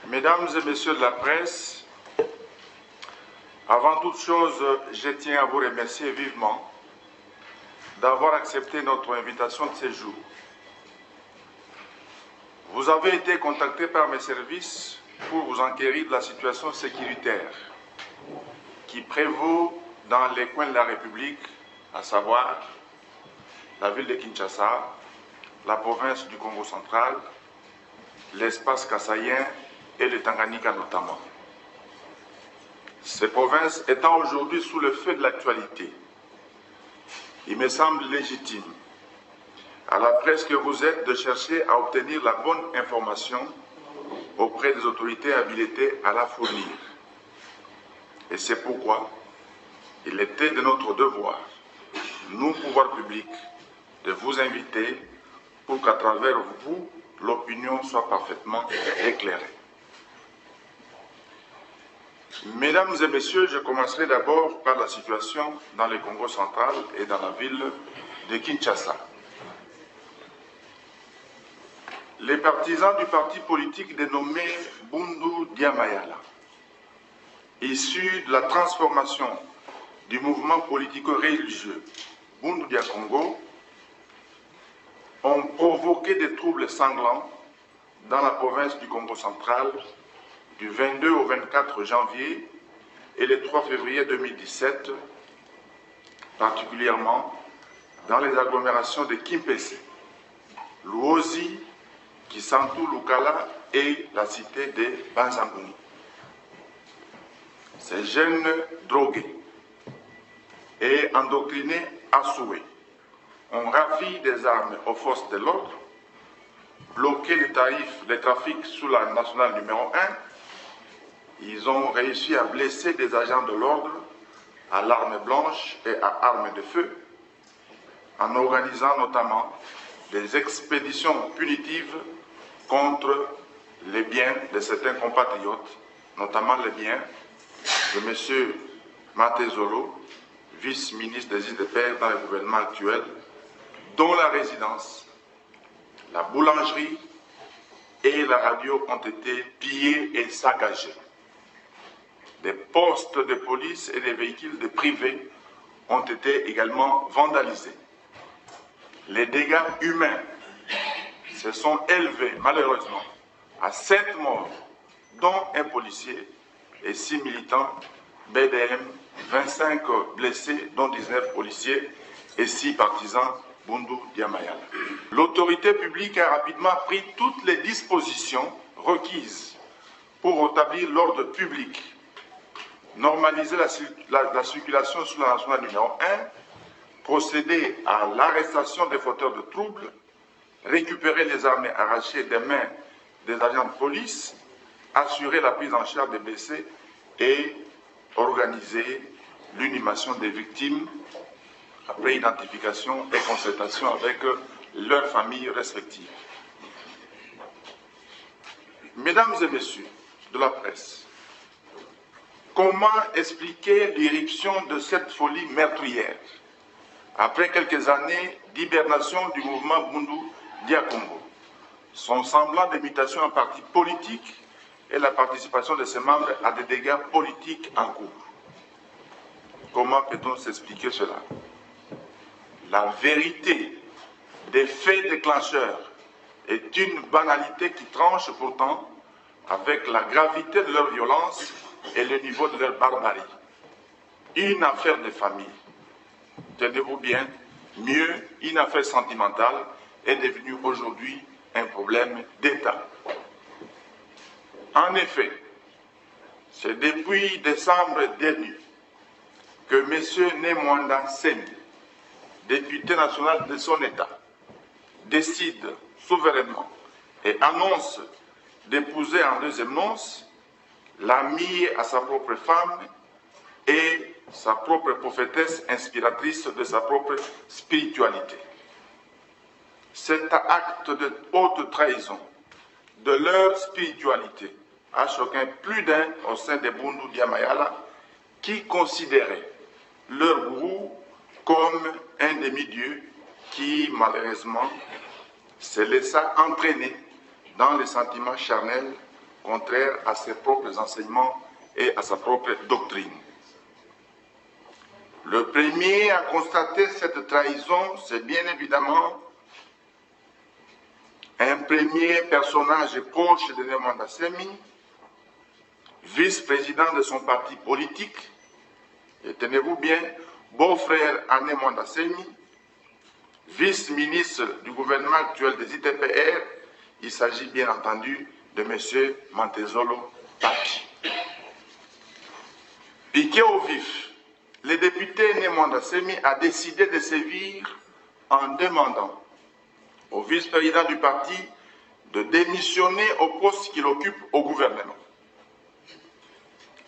Mesdames et messieurs de la presse, avant toute chose, je tiens à vous remercier vivement d'avoir accepté notre invitation de séjour. Vous avez été contacté par mes services pour vous enquérir de la situation sécuritaire qui prévaut dans les coins de la République, à savoir la ville de Kinshasa, la province du Congo central, l'espace kassaïen et le Tanganyika notamment. Ces provinces étant aujourd'hui sous le feu de l'actualité, il me semble légitime, à la presse que vous êtes, de chercher à obtenir la bonne information auprès des autorités habilitées à la fournir. Et c'est pourquoi il était de notre devoir, nous, pouvoirs publics, de vous inviter pour qu'à travers vous, l'opinion soit parfaitement éclairée. Mesdames et messieurs, je commencerai d'abord par la situation dans le Congo central et dans la ville de Kinshasa. Les partisans du parti politique dénommé Bundu Dia Mayala, issus de la transformation du mouvement politico-religieux Bundu Dia Congo, ont provoqué des troubles sanglants dans la province du Congo central du 22 au 24 janvier et le 3 février 2017, particulièrement dans les agglomérations de Kimpese, Luozi, Kisantu, Lukala et la cité de Banzanguni. Ces jeunes drogués et endoctrinés à souhait ont ravi des armes aux forces de l'ordre, bloqué les trafics sous la nationale numéro 1. Ils ont réussi à blesser des agents de l'ordre à l'arme blanche et à armes de feu, en organisant notamment des expéditions punitives contre les biens de certains compatriotes, notamment les biens de M. Matezolo, vice-ministre des IDPR dans le gouvernement actuel, dont la résidence, la boulangerie et la radio ont été pillés et saccagés. Des postes de police et des véhicules de privés ont été également vandalisés. Les dégâts humains se sont élevés malheureusement à 7 morts, dont un policier et 6 militants BDM, 25 blessés, dont 19 policiers et 6 partisans Bundu Dia Mayala. L'autorité publique a rapidement pris toutes les dispositions requises pour rétablir l'ordre public, normaliser la circulation sur la nationale numéro 1, procéder à l'arrestation des fauteurs de troubles, récupérer les armes arrachées des mains des agents de police, assurer la prise en charge des blessés et organiser l'inhumation des victimes après identification et concertation avec leurs familles respectives. Mesdames et messieurs de la presse, comment expliquer l'irruption de cette folie meurtrière après quelques années d'hibernation du mouvement Bundu Dia Congo, son semblant de mutation en parti politique et la participation de ses membres à des dégâts politiques en cours? Comment peut-on s'expliquer cela? La vérité des faits déclencheurs est une banalité qui tranche pourtant avec la gravité de leur violence et le niveau de leur barbarie. Une affaire de famille, tenez-vous bien, mieux, une affaire sentimentale est devenue aujourd'hui un problème d'État. En effet, c'est depuis décembre dernier que M. Nemwanda Seni, député national de son État, décide souverainement et annonce d'épouser en deuxième noces l'amie à sa propre femme et sa propre prophétesse inspiratrice de sa propre spiritualité. Cet acte de haute trahison de leur spiritualité a choqué plus d'un au sein des Bundu Dia Mayala qui considéraient leur gourou comme un demi-dieu qui, malheureusement, se laissa entraîner dans les sentiments charnels contraire à ses propres enseignements et à sa propre doctrine. Le premier à constater cette trahison, c'est bien évidemment un premier personnage proche de Nemwanda Semi, vice-président de son parti politique, et tenez-vous bien, beau-frère à Nemwanda Semi, vice-ministre du gouvernement actuel des ITPR, il s'agit bien entendu de M. Mantezolo Papi. Piqué au vif, le député Nemwanda Semi a décidé de sévir en demandant au vice-président du parti de démissionner au poste qu'il occupe au gouvernement.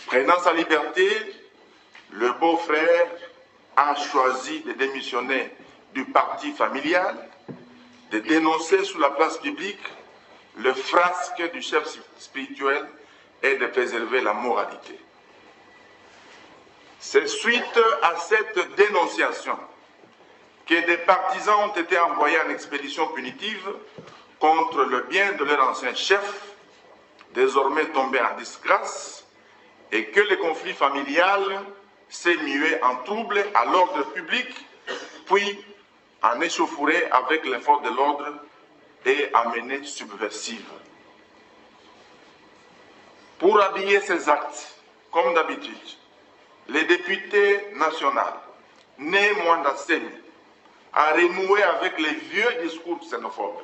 Prenant sa liberté, le beau-frère a choisi de démissionner du parti familial, de dénoncer sur la place publique le frasque du chef spirituel et de préserver la moralité. C'est suite à cette dénonciation que des partisans ont été envoyés en expédition punitive contre le bien de leur ancien chef, désormais tombé en disgrâce, et que le conflit familial s'est mué en trouble à l'ordre public, puis en échauffourée avec les forces de l'ordre et amenée subversive. Pour habiller ces actes, comme d'habitude, le député national, Nemwanda Semi, a renoué avec les vieux discours xénophobes,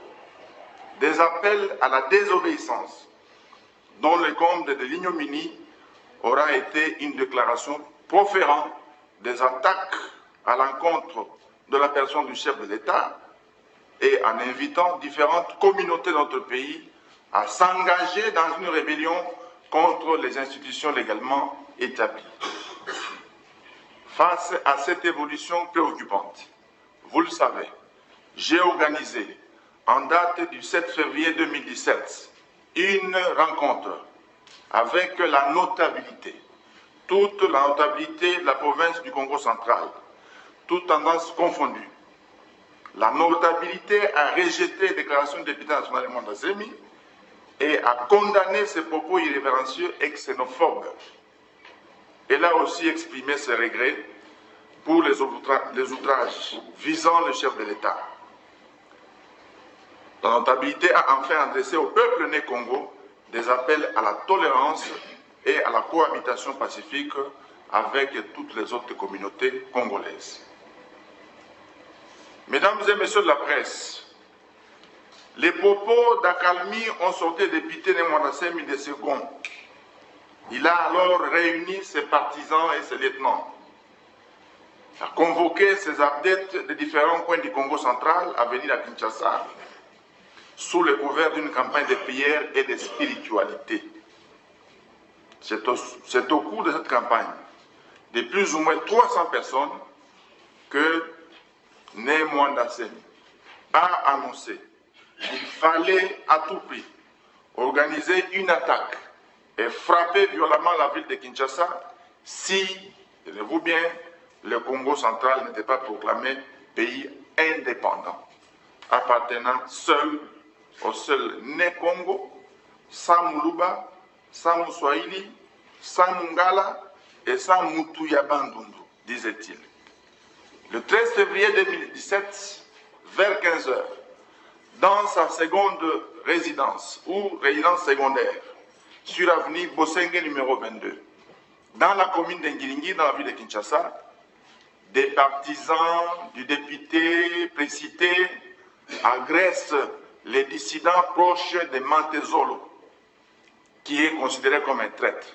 des appels à la désobéissance, dont le comble de l'ignominie aura été une déclaration proférant des attaques à l'encontre de la personne du chef de l'État et en invitant différentes communautés de notre pays à s'engager dans une rébellion contre les institutions légalement établies. Face à cette évolution préoccupante, vous le savez, j'ai organisé en date du 7 février 2017 une rencontre avec la notabilité, toute la notabilité de la province du Congo central, toutes tendances confondues. La notabilité a rejeté les déclarations du député national Nemwanda Semi et a condamné ses propos irrévérencieux et xénophobes. Elle a aussi exprimé ses regrets pour les outrages visant le chef de l'État. La notabilité a enfin adressé au peuple né Congo des appels à la tolérance et à la cohabitation pacifique avec toutes les autres communautés congolaises. Mesdames et messieurs de la presse, les propos d'accalmie ont sorti des députés Nemwanda Semi de second. Il a alors réuni ses partisans et ses lieutenants, a convoqué ses adeptes de différents coins du Congo central à venir à Kinshasa, sous le couvert d'une campagne de prière et de spiritualité. C'est au cours de cette campagne de plus ou moins 300 personnes que Nemwanda Semi a annoncé qu'il fallait à tout prix organiser une attaque et frapper violemment la ville de Kinshasa si, tenez-vous bien, le Congo central n'était pas proclamé pays indépendant, appartenant seul au seul né Congo, sans Muluba, sans Moussouaïli, sans Mungala et sans Moutuya Bandundu, disait-il. Le 13 février 2017, vers 15 h, dans sa seconde résidence, ou résidence secondaire, sur l'avenue Bosengue numéro 22, dans la commune d'Engilingi, dans la ville de Kinshasa, des partisans du député précité agressent les dissidents proches de Mantezolo, qui est considéré comme un traître.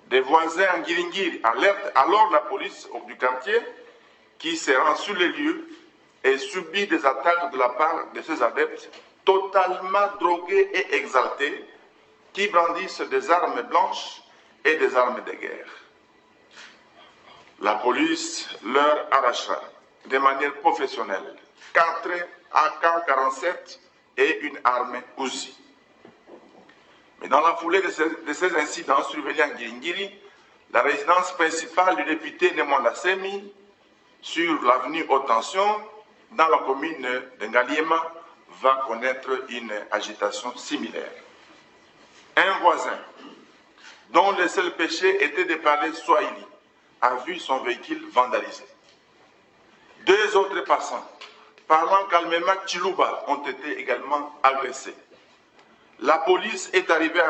Des voisins en Ngiringiri alertent alors la police du quartier qui se rend sur les lieux et subit des attaques de la part de ses adeptes totalement drogués et exaltés qui brandissent des armes blanches et des armes de guerre. La police leur arrachera de manière professionnelle 4 AK-47 et une arme Uzi. Mais dans la foulée de ces incidents survenus en Ngiringiri, la résidence principale du député Nemwanda Semi sur l'avenue Haute Tension, dans la commune de Ngaliema, va connaître une agitation similaire. Un voisin, dont le seul péché était de parler swahili, a vu son véhicule vandalisé. 2 autres passants, parlant calmement Chiluba, ont été également agressés. La police est arrivée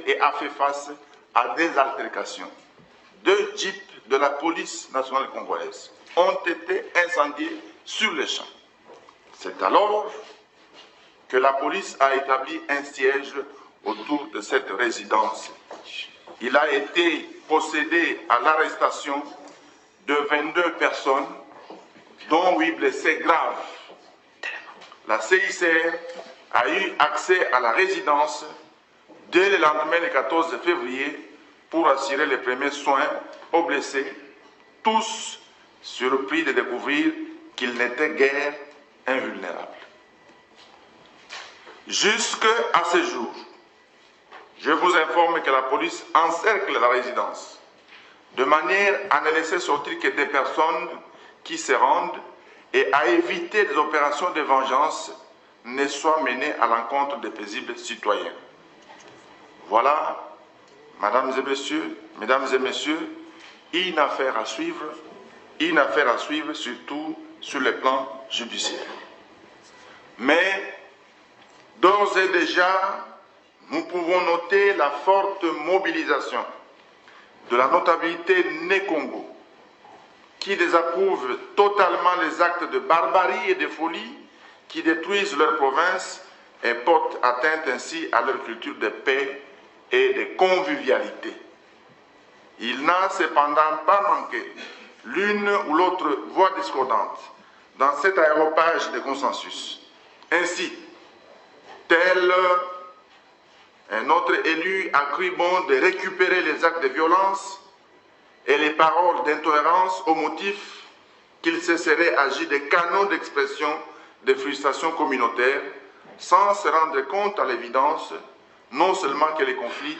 et a fait face à des altercations. 2 jeeps de la police nationale congolaise ont été incendiés sur les champs. C'est alors que la police a établi un siège autour de cette résidence. Il a été procédé à l'arrestation de 22 personnes, dont 8 blessés graves. La CICR a eu accès à la résidence dès le lendemain, le 14 février, pour assurer les premiers soins aux blessés, tous surpris de découvrir qu'ils n'étaient guère invulnérables. Jusqu'à ce jour, je vous informe que la police encercle la résidence de manière à ne laisser sortir que des personnes qui se rendent et à éviter des opérations de vengeance ne soient menées à l'encontre des paisibles citoyens. Voilà, mesdames et messieurs, une affaire à suivre surtout sur le plan judiciaire. Mais d'ores et déjà, nous pouvons noter la forte mobilisation de la notabilité Né-Congo, qui désapprouve totalement les actes de barbarie et de folie qui détruisent leur province et portent atteinte ainsi à leur culture de paix et de convivialité. Il n'a cependant pas manqué l'une ou l'autre voix discordante dans cet aéropage de consensus. Ainsi, tel un autre élu a cru bon de récupérer les actes de violence et les paroles d'intolérance au motif qu'il se serait agi de canaux d'expression de frustration communautaire, sans se rendre compte à l'évidence non seulement que les conflits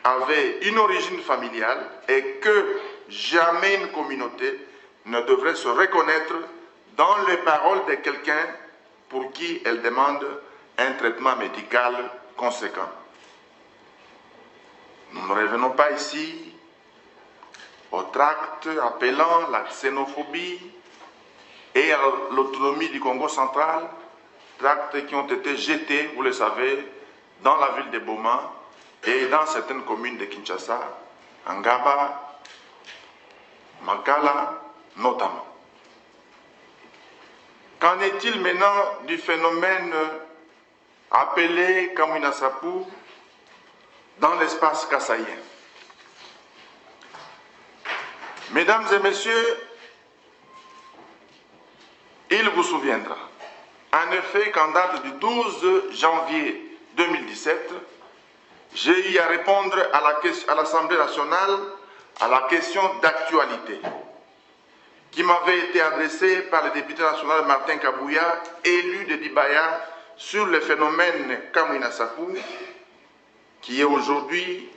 avaient une origine familiale et que jamais une communauté ne devrait se reconnaître dans les paroles de quelqu'un pour qui elle demande un traitement médical conséquent. Nous ne revenons pas ici aux tracts appelant la xénophobie et à l'autonomie du Congo central, tracts qui ont été jetés, vous le savez, dans la ville de Boma et dans certaines communes de Kinshasa, Ngaba, Makala notamment. Qu'en est-il maintenant du phénomène appelé Kamwina Nsapu dans l'espace kassaïen? Mesdames et messieurs, il vous souviendra en effet qu'en date du 12 janvier 2017, j'ai eu à répondre à l'Assemblée nationale à la question d'actualité qui m'avait été adressée par le député national Martin Kabouya, élu de Dibaya, sur le phénomène Kamwina Nsapu, qui est aujourd'hui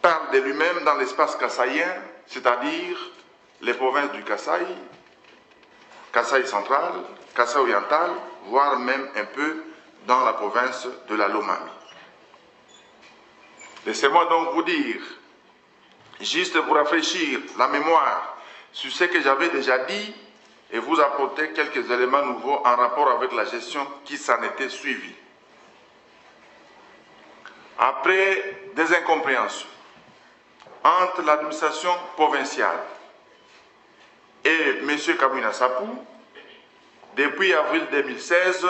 parle de lui-même dans l'espace kassaïen, c'est-à-dire les provinces du Kasaï, Kasaï central, Kasaï oriental, voire même un peu dans la province de la Lomami. Laissez-moi donc vous dire, juste pour rafraîchir la mémoire sur ce que j'avais déjà dit et vous apporter quelques éléments nouveaux en rapport avec la gestion qui s'en était suivie. Après des incompréhensions entre l'administration provinciale et M. Kamwina Nsapu, depuis avril 2016,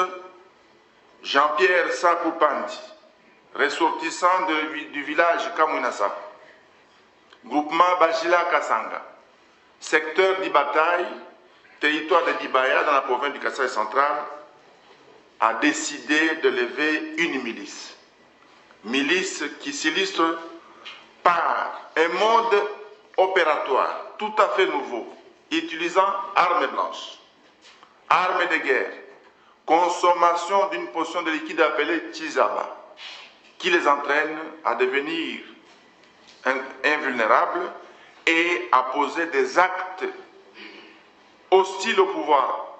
Jean-Pierre Sakupandi, ressortissant du village Kamwina Nsapu, groupement Bajila Kasanga, secteur d'Ibataï, territoire de Dibaya dans la province du Kasaï central, a décidé de lever une milice. Milice qui s'illustre par un mode opératoire tout à fait nouveau, utilisant armes blanches, armes de guerre, consommation d'une potion de liquide appelée Chizaba, qui les entraîne à devenir invulnérables et à poser des actes hostiles au pouvoir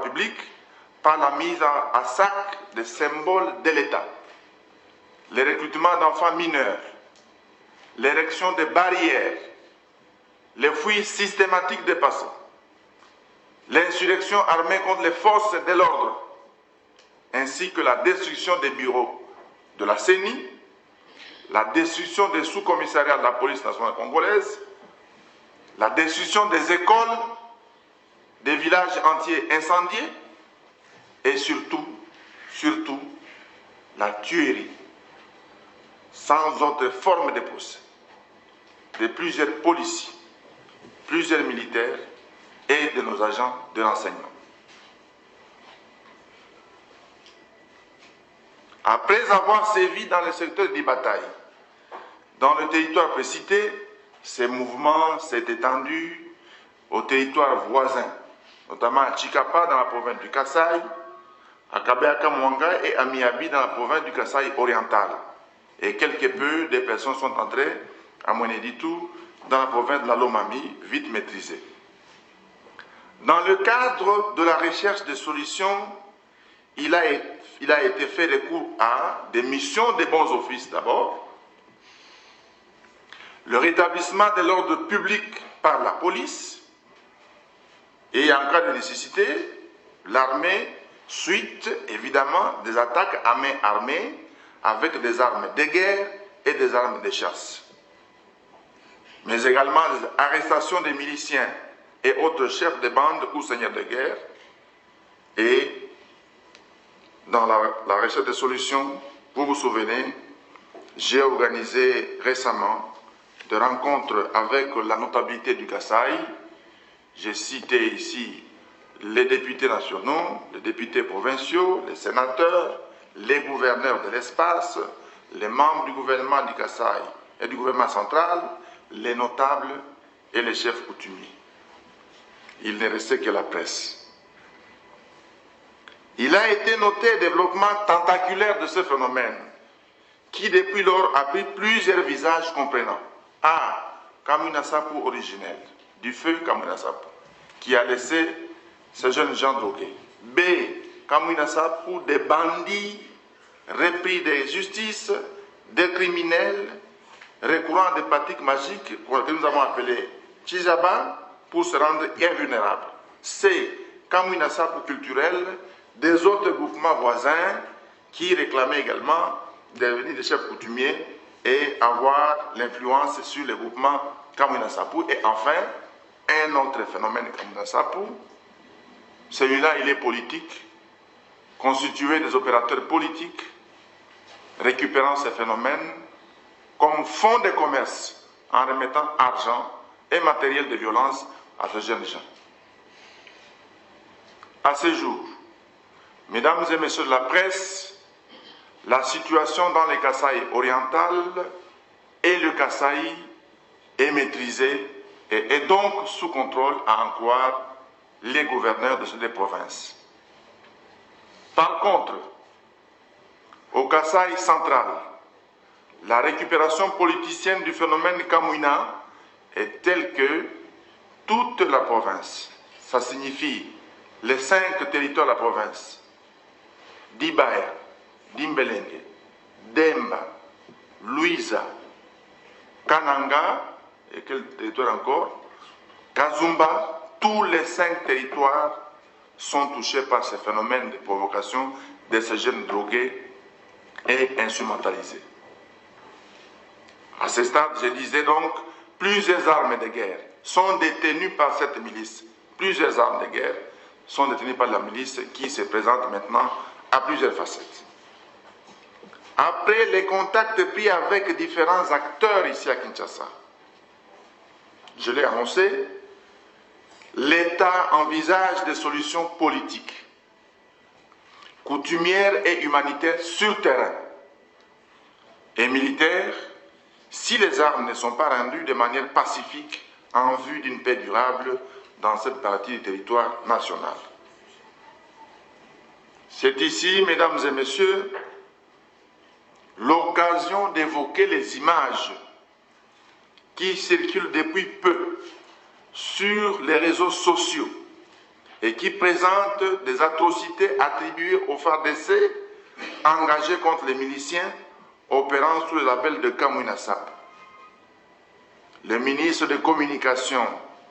public par la mise à sac des symboles de l'État, le recrutement d'enfants mineurs, l'érection de barrières, les fouilles systématiques des passants, l'insurrection armée contre les forces de l'ordre, ainsi que la destruction des bureaux de la CENI, la destruction des sous-commissariats de la police nationale congolaise, la destruction des écoles, des villages entiers incendiés et surtout, la tuerie, sans autre forme de procès, de plusieurs policiers, plusieurs militaires et de nos agents de renseignement. Après avoir sévi dans le secteur des batailles, dans le territoire précité, ces mouvements s'est étendu aux territoires voisins, notamment à Chikapa dans la province du Kasaï, à Kabeaka Mwanga et à Miabi dans la province du Kasaï oriental. Et quelque peu de personnes sont entrées à Mweneditu dans la province de la Lomami, vite maîtrisée. Dans le cadre de la recherche de solutions, il a été fait recours à des missions de bons offices d'abord, le rétablissement de l'ordre public par la police et en cas de nécessité, l'armée suite évidemment des attaques à main armée avec des armes de guerre et des armes de chasse. Mais également les arrestations des miliciens et autres chefs de bande ou seigneurs de guerre. Et dans la recherche de solutions, vous vous souvenez, j'ai organisé récemment des rencontres avec la notabilité du Kasaï. J'ai cité ici les députés nationaux, les députés provinciaux, les sénateurs, les gouverneurs de l'espace, les membres du gouvernement du Kasaï et du gouvernement central, les notables et les chefs coutumiers. Il n'est resté que la presse. Il a été noté le développement tentaculaire de ce phénomène, qui depuis lors a pris plusieurs visages comprenant A. Kamwina Sapu originel, du feu Kamwina Sapu, qui a laissé ces jeunes gens drogués. B. Kamwina Sapu, des bandits repris de justice, des criminels recourant à des pratiques magiques que nous avons appelées Chizaba pour se rendre invulnérables. C. Kamwina Sapu culturel, des autres groupements voisins qui réclamaient également devenir des chefs coutumiers et avoir l'influence sur les groupements Kamwina Sapu. Et enfin, un autre phénomène Kamwina Sapu, celui-là il est politique, constitué des opérateurs politiques, récupérant ces phénomènes comme fonds de commerce en remettant argent et matériel de violence à ces jeunes gens. À ce jour, mesdames et messieurs de la presse, la situation dans le Kasaï oriental et le Kasaï est maîtrisée et est donc sous contrôle à en croire les gouverneurs de ces deux provinces. Par contre, au Kasaï central, la récupération politicienne du phénomène Kamwina est telle que toute la province, ça signifie les 5 territoires de la province, d'Ibaya, d'Imbelenge, Demba, Luiza, Kananga, et quel territoire encore, Kazumba, tous les 5 territoires sont touchés par ce phénomène de provocation de ces jeunes drogués et instrumentalisés. À ce stade, je disais donc, plusieurs armes de guerre sont détenues par cette milice. Plusieurs armes de guerre sont détenues par la milice qui se présente maintenant à plusieurs facettes. Après les contacts pris avec différents acteurs ici à Kinshasa, je l'ai annoncé, l'État envisage des solutions politiques, coutumières et humanitaires sur terrain et militaires si les armes ne sont pas rendues de manière pacifique en vue d'une paix durable dans cette partie du territoire national. C'est ici, mesdames et messieurs, l'occasion d'évoquer les images qui circulent depuis peu sur les réseaux sociaux et qui présente des atrocités attribuées aux FARDC engagés contre les miliciens opérant sous le label de Kamwina-Sap. Le ministre des Communications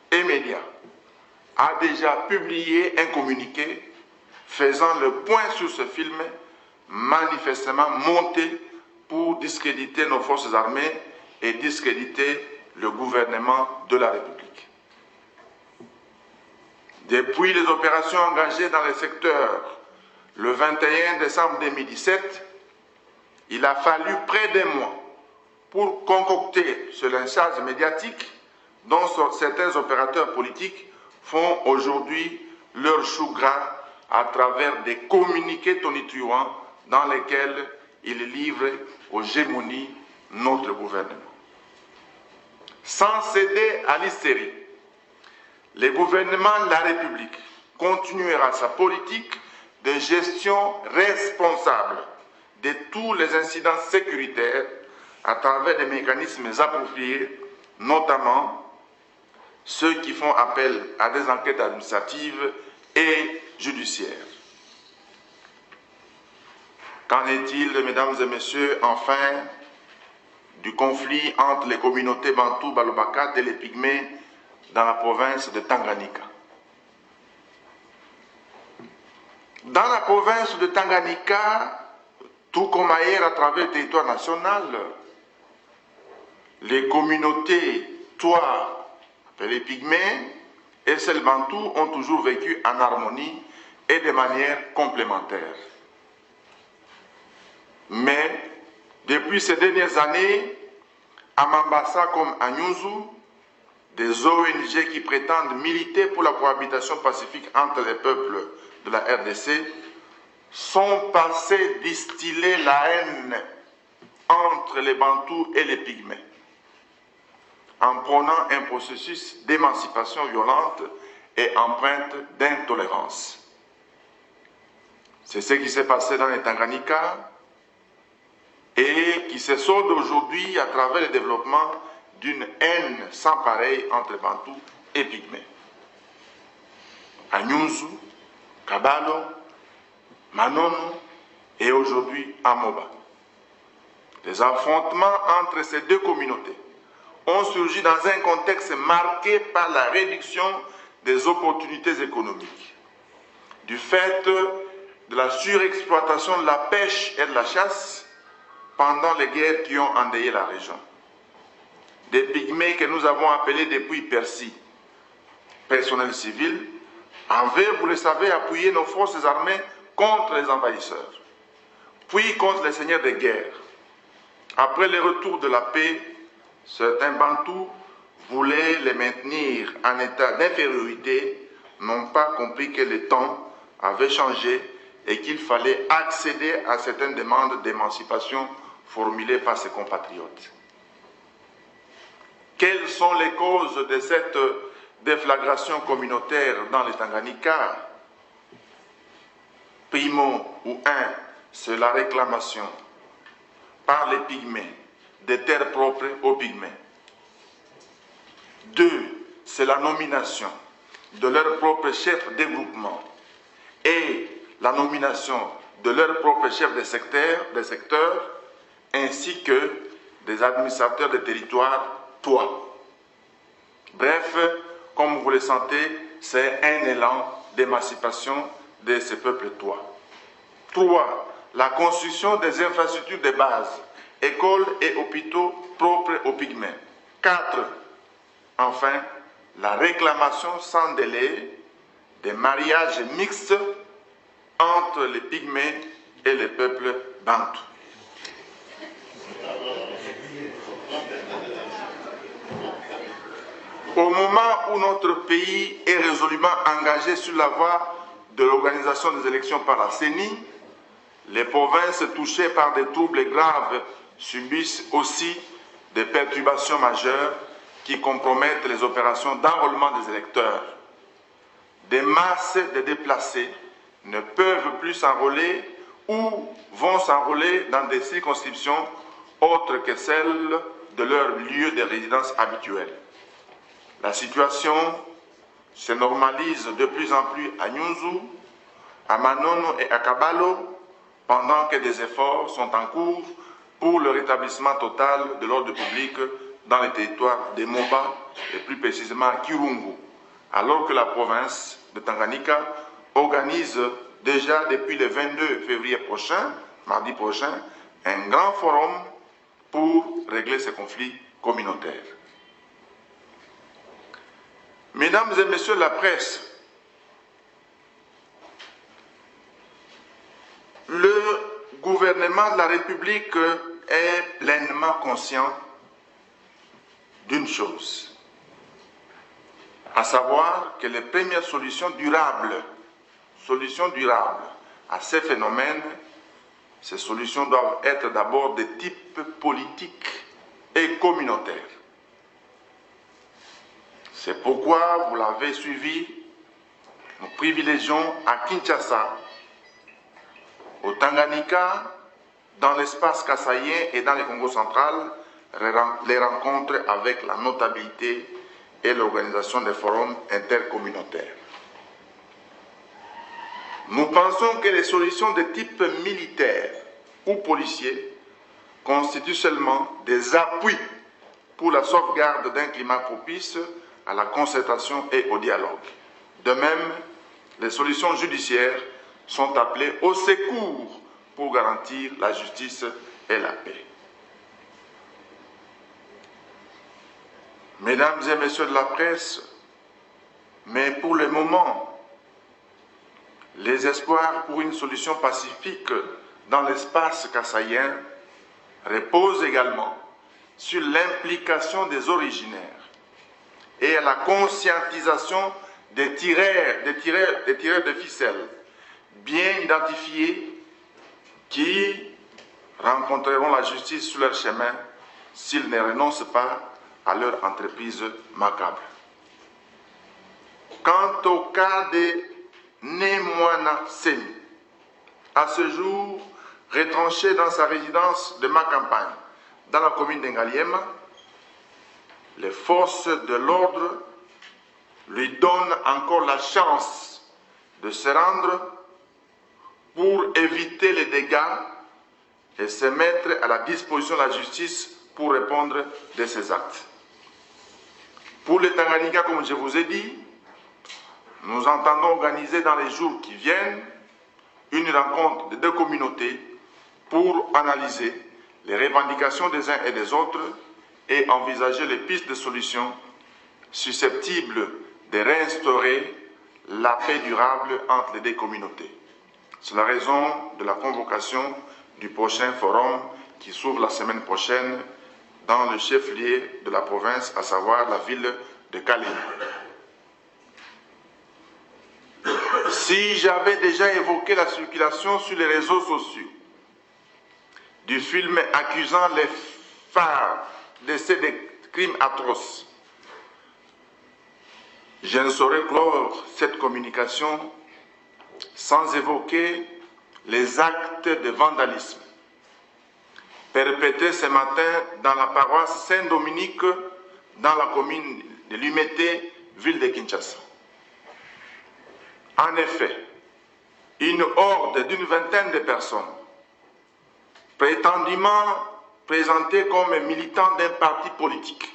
et Médias a déjà publié un communiqué faisant le point sur ce film manifestement monté pour discréditer nos forces armées et discréditer le gouvernement de la République. Depuis les opérations engagées dans le secteur le 21 décembre 2017, il a fallu près d'un mois pour concocter ce lynchage médiatique dont certains opérateurs politiques font aujourd'hui leur chou gras à travers des communiqués tonitruants dans lesquels ils livrent aux gémonies notre gouvernement. Sans céder à l'hystérie, le gouvernement de la République continuera sa politique de gestion responsable de tous les incidents sécuritaires à travers des mécanismes appropriés, notamment ceux qui font appel à des enquêtes administratives et judiciaires. Qu'en est-il, mesdames et messieurs, enfin, du conflit entre les communautés bantoues, Balobakat et les Pygmées dans la province de Tanganyika? Dans la province de Tanganyika, tout comme ailleurs à travers le territoire national, les communautés Twa, appelées Pygmées, et celles bantoues ont toujours vécu en harmonie et de manière complémentaire. Mais, depuis ces dernières années, à Mambasa comme à Nyunzu, des ONG qui prétendent militer pour la cohabitation pacifique entre les peuples de la RDC sont passés distiller la haine entre les Bantous et les Pygmées, en prônant un processus d'émancipation violente et empreinte d'intolérance. C'est ce qui s'est passé dans les Tanganyika et qui se solde aujourd'hui à travers le développement d'une haine sans pareil entre Bantous et Pygmées. À Nyunzu, Kabalo, Manono et aujourd'hui à Moba. Les affrontements entre ces deux communautés ont surgi dans un contexte marqué par la réduction des opportunités économiques, du fait de la surexploitation de la pêche et de la chasse pendant les guerres qui ont endeuillé la région. Des Pygmées que nous avons appelés depuis Percy, personnel civil, avaient, vous le savez, appuyé nos forces armées contre les envahisseurs, puis contre les seigneurs de guerre. Après le retour de la paix, certains Bantous voulaient les maintenir en état d'infériorité, n'ont pas compris que le temps avait changé et qu'il fallait accéder à certaines demandes d'émancipation formulées par ses compatriotes. Quelles sont les causes de cette déflagration communautaire dans les Tanganyika? Primo ou un, c'est la réclamation par les Pygmées des terres propres aux Pygmées. 2, c'est la nomination de leur propre chef de groupement et la nomination de leur propre chef de secteur, ainsi que des administrateurs de territoire Twa. Bref, comme vous le sentez, c'est un élan d'émancipation de ces peuples Twa. 3, la construction des infrastructures de base, écoles et hôpitaux propres aux Pygmées. 4, enfin, la réclamation sans délai des mariages mixtes entre les Pygmées et les peuples bantous. Au moment où notre pays est résolument engagé sur la voie de l'organisation des élections par la CENI, les provinces touchées par des troubles graves subissent aussi des perturbations majeures qui compromettent les opérations d'enrôlement des électeurs. Des masses de déplacés ne peuvent plus s'enrôler ou vont s'enrôler dans des circonscriptions autres que celles de leur lieu de résidence habituel. La situation se normalise de plus en plus à Nyunzu, à Manono et à Kabalo, pendant que des efforts sont en cours pour le rétablissement total de l'ordre public dans les territoires de Moba et plus précisément à Kirungu, alors que la province de Tanganyika organise déjà depuis le 22 février prochain, mardi prochain, un grand forum pour régler ces conflits communautaires. Mesdames et messieurs de la presse, le gouvernement de la République est pleinement conscient d'une chose, à savoir que les premières solutions durables à ces phénomènes, ces solutions doivent être d'abord de type politique et communautaire. C'est pourquoi, vous l'avez suivi, nous privilégions à Kinshasa, au Tanganyika, dans l'espace kassaïen et dans le Congo central, les rencontres avec la notabilité et l'organisation des forums intercommunautaires. Nous pensons que les solutions de type militaire ou policier constituent seulement des appuis pour la sauvegarde d'un climat propice à la concertation et au dialogue. De même, les solutions judiciaires sont appelées au secours pour garantir la justice et la paix. Mesdames et messieurs de la presse, mais pour le moment, les espoirs pour une solution pacifique dans l'espace kassaïen reposent également sur l'implication des originaires et à la conscientisation des tireurs de ficelles bien identifiés qui rencontreront la justice sur leur chemin s'ils ne renoncent pas à leur entreprise macabre. Quant au cas de Nemwana Seni, à ce jour retranché dans sa résidence de Makampagne, dans la commune d'Engaliema, les forces de l'ordre lui donnent encore la chance de se rendre pour éviter les dégâts et se mettre à la disposition de la justice pour répondre de ses actes. Pour les Tanganyika, comme je vous ai dit, nous entendons organiser dans les jours qui viennent une rencontre de deux communautés pour analyser les revendications des uns et des autres et envisager les pistes de solutions susceptibles de réinstaurer la paix durable entre les deux communautés. C'est la raison de la convocation du prochain forum qui s'ouvre la semaine prochaine dans le chef-lieu de la province, à savoir la ville de Kalemi. Si j'avais déjà évoqué la circulation sur les réseaux sociaux du film accusant les phares de ces crimes atroces, je ne saurais clore cette communication sans évoquer les actes de vandalisme perpétrés ce matin dans la paroisse Saint-Dominique, dans la commune de Lumete, ville de Kinshasa. En effet, une horde d'une vingtaine de personnes, prétendument présentées comme militants d'un parti politique,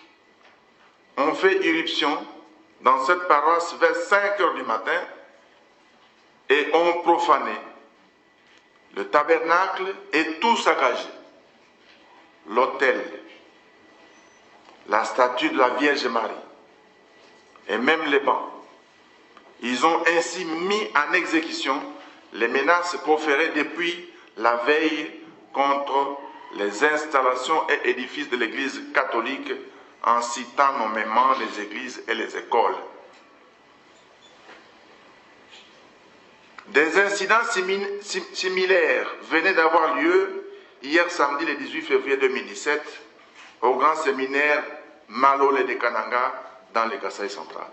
ont fait irruption dans cette paroisse vers 5 h du matin et ont profané le tabernacle et tout saccagé, l'autel, la statue de la Vierge Marie et même les bancs. Ils ont ainsi mis en exécution les menaces proférées depuis la veille contre les installations et édifices de l'Église catholique en citant nommément les églises et les écoles. Des incidents similaires venaient d'avoir lieu hier samedi le 18 février 2017 au grand séminaire Malole de Kananga dans le Kasaï central.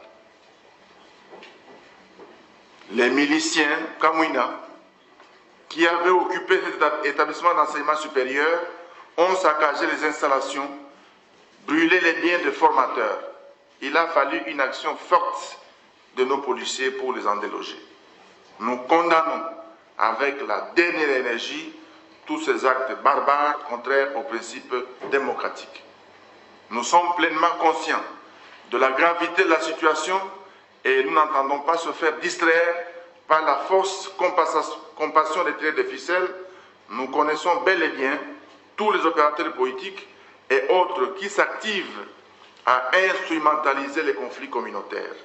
Les miliciens Kamwina, qui avaient occupé cet établissement d'enseignement supérieur, ont saccagé les installations, brûlé les biens des formateurs. Il a fallu une action forte de nos policiers pour les en déloger. Nous condamnons avec la dernière énergie tous ces actes barbares contraires aux principes démocratiques. Nous sommes pleinement conscients de la gravité de la situation et nous n'entendons pas se faire distraire par la fausse compassion des traits de ficelle. Nous connaissons bel et bien tous les opérateurs politiques et autres qui s'activent à instrumentaliser les conflits communautaires.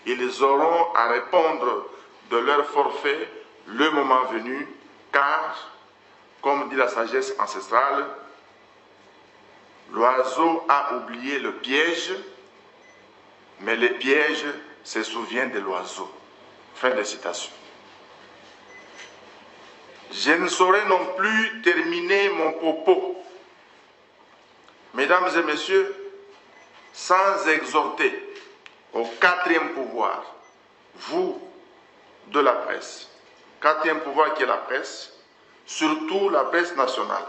Ils auront à répondre de leur forfait le moment venu, car, comme dit la sagesse ancestrale, l'oiseau a oublié le piège, mais le piège se souvient de l'oiseau. Fin de citation. Je ne saurais non plus terminer mon propos, mesdames et messieurs, sans exhorter au quatrième pouvoir, vous de la presse, quatrième pouvoir qui est la presse, surtout la presse nationale,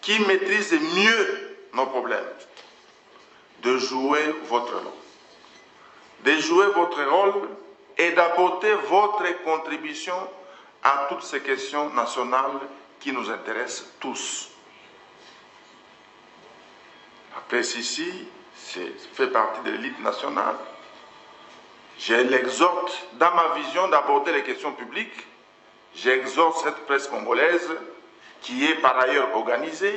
qui maîtrise mieux nos problèmes, de jouer votre rôle. De jouer votre rôle et d'apporter votre contribution à toutes ces questions nationales qui nous intéressent tous. La presse ici fait partie de l'élite nationale. Je l'exhorte, dans ma vision, d'aborder les questions publiques. J'exhorte cette presse congolaise, qui est par ailleurs organisée,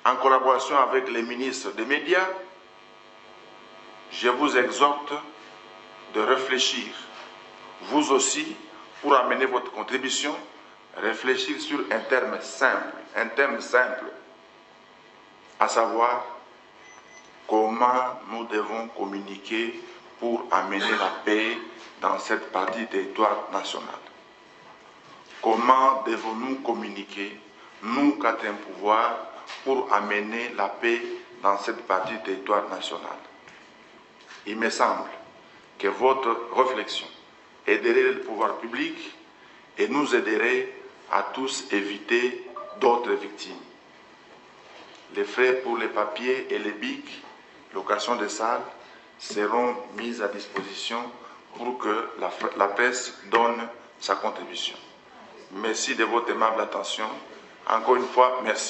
en collaboration avec les ministres des médias. Je vous exhorte de réfléchir, vous aussi, pour amener votre contribution, réfléchir sur un terme simple, à savoir comment nous devons communiquer pour amener la paix dans cette partie du territoire national. Comment devons-nous communiquer, nous, quatrième pouvoir, pour amener la paix dans cette partie du territoire national? Il me semble que votre réflexion aiderait le pouvoir public et nous aiderait à tous éviter d'autres victimes. Les frais pour les papiers et les bics, location des salles, seront mis à disposition pour que la presse donne sa contribution. Merci de votre aimable attention. Encore une fois, merci.